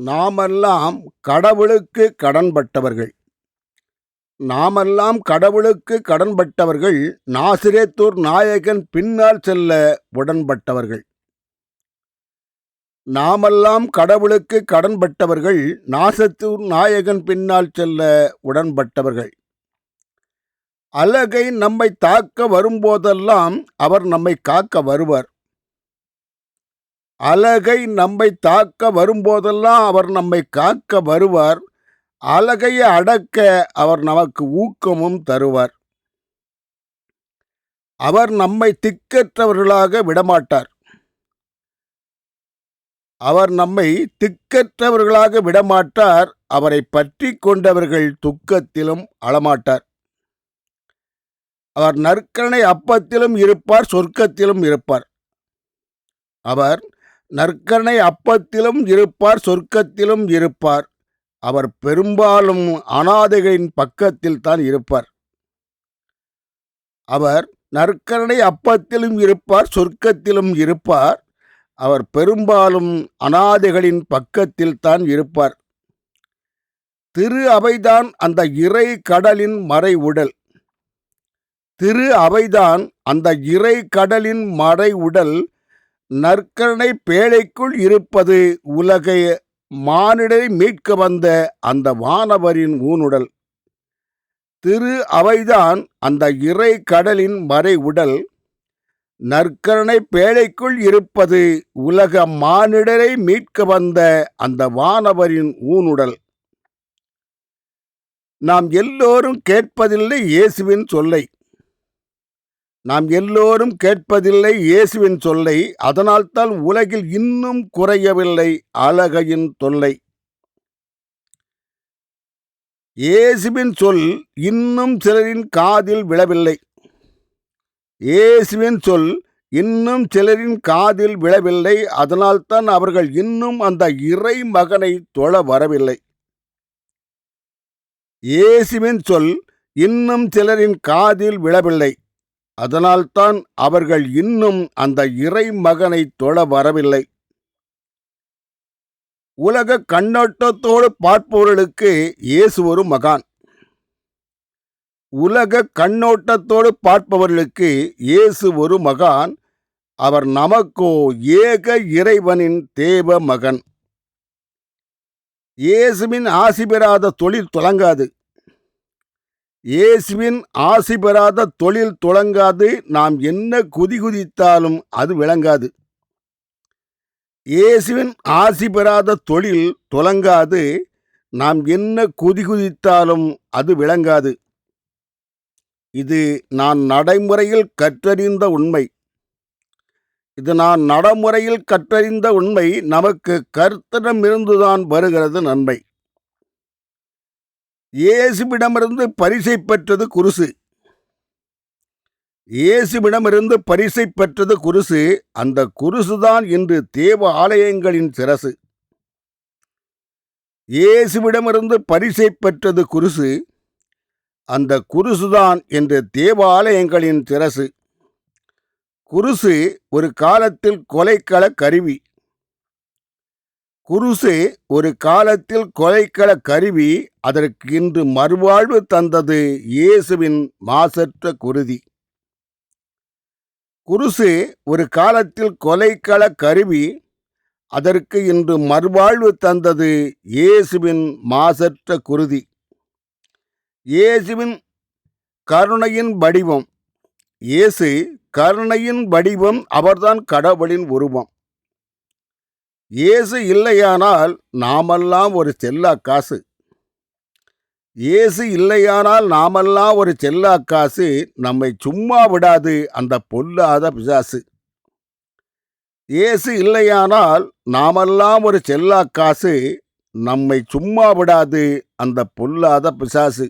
நாமெல்லாம் கடவுளுக்கு கடன்பட்டவர்கள். நாமெல்லாம் கடவுளுக்கு கடன்பட்டவர்கள். நாசிரேத்தூர் நாயகன் பின்னால் செல்ல உடன்பட்டவர்கள். நாமெல்லாம் கடவுளுக்கு கடன்பட்டவர்கள். நாசத்தூர் நாயகன் பின்னால் செல்ல உடன்பட்டவர்கள். அலகை நம்மை தாக்க வரும்போதெல்லாம் அவர் நம்மை காக்க வருவார். அலகை நம்மை தாக்க வரும்போதெல்லாம் அவர் நம்மை காக்க வருவார். அலகையை அடக்க அவர் நமக்கு ஊக்கமும் தருவார். அவர் நம்மை திக்கற்றவர்களாக விடமாட்டார். அவர் நம்மை திக்கற்றவர்களாக விடமாட்டார். அவரை பற்றி கொண்டவர்கள் துக்கத்திலும் அழமாட்டார். அவர் நற்கருணை அப்பத்திலும் இருப்பார், சொர்க்கத்திலும் இருப்பார். அவர் நற்கருணை அப்பத்திலும் இருப்பார், சொர்க்கத்திலும் இருப்பார். அவர் பெரும்பாலும் அனாதைகளின் பக்கத்தில் தான் இருப்பார். அவர் நற்கருணை அப்பத்திலும் இருப்பார், சொர்க்கத்திலும் இருப்பார். அவர் பெரும்பாலும் அனாதைகளின் பக்கத்தில் தான் இருப்பார். திரு அவைதான் அந்த இறை கடலின் மறை உடல். திரு அவைதான் அந்த இறை கடலின் மறை உடல். நற்கருணை பேழைக்குள் இருப்பது உலகை மானிடரை மீட்க வந்த அந்த வானவரின் ஊனுடல். திரு அவைதான் அந்த இறை கடலின் மறை உடல். நற்கருணை பேழைக்குள் இருப்பது உலக மானிடரை மீட்க வந்த அந்த வானவரின் ஊனுடல். நாம் எல்லோரும் கேட்பதில்லை இயேசுவின் சொல்லை. நாம் எல்லோரும் கேட்பதில்லை இயேசுவின் சொல்லை. அதனால்தான் உலகில் இன்னும் குறையவில்லை அலகையின் தொல்லை. இயேசுவின் சொல் இன்னும் சிலரின் காதில் விழவில்லை. இயேசுவின் சொல் இன்னும் சிலரின் காதில் விழவில்லை. அதனால்தான் அவர்கள் இன்னும் அந்த இறை மகனை தொழ வரவில்லை. இயேசுவின் சொல் இன்னும் சிலரின் காதில் விழவில்லை. அதனால்தான் அவர்கள் இன்னும் அந்த இறை மகனை தொழ வரவில்லை. உலக கண்ணோட்டத்தோடு பார்ப்பவர்களுக்கு இயேசு ஒரு மகான். உலக கண்ணோட்டத்தோடு பார்ப்பவர்களுக்கு இயேசு ஒரு மகான். அவர் நமக்கோ ஏக இறைவனின் தேவ மகன். இயேசுவின் ஆசி பெறாத தொழில் தொடங்காது. இயேசுவின் ஆசி பெறாத தொழில் தொடங்காது. நாம் என்ன குதித்தாலும் அது விளங்காது. இயேசுவின் ஆசி பெறாத தொழில் தொடங்காது. நாம் என்ன குதித்தாலும் அது விளங்காது. இது நான் நடைமுறையில் கற்றறிந்த உண்மை. நமக்கு கர்த்தரிடமிருந்துதான் வருகிறது நன்மை. இயேசுவிடமிருந்து பரிசை பெற்றது குருசு. இயேசுவிடமிருந்து பரிசை பெற்றது குருசு. அந்த குருசுதான் இன்று தேவ ஆலயங்களின் சிரசு. இயேசுவிடமிருந்து பரிசை பெற்றது குருசு. அந்த குருசுதான் இன்று தேவாலயங்களின் சிரசு. குருசு ஒரு காலத்தில் கொலைக்கள கருவி. குருசு ஒரு காலத்தில் கொலைக்கள கருவி. அதற்கு இன்று மறுவாழ்வு தந்தது இயேசுவின் மாசற்ற குருதி. குருசு ஒரு காலத்தில் கொலைக்கள கருவி. அதற்கு இன்று மறுவாழ்வு தந்தது இயேசுவின் மாசற்ற குருதி. இயேசுவின் கருணையின் வடிவம். இயேசு கருணையின் வடிவம். அவர்தான் கடவுளின் உருவம். இயேசு இல்லையானால் நாமெல்லாம் ஒரு செல்லா காசு. இயேசு இல்லையானால் நாமெல்லாம் ஒரு செல்லா காசு. நம்மை சும்மா விடாது அந்த பொல்லாத பிசாசு. இயேசு இல்லையானால் நாமெல்லாம் ஒரு செல்லா காசு. நம்மை சும்மா விடாது அந்த பொல்லாத பிசாசு.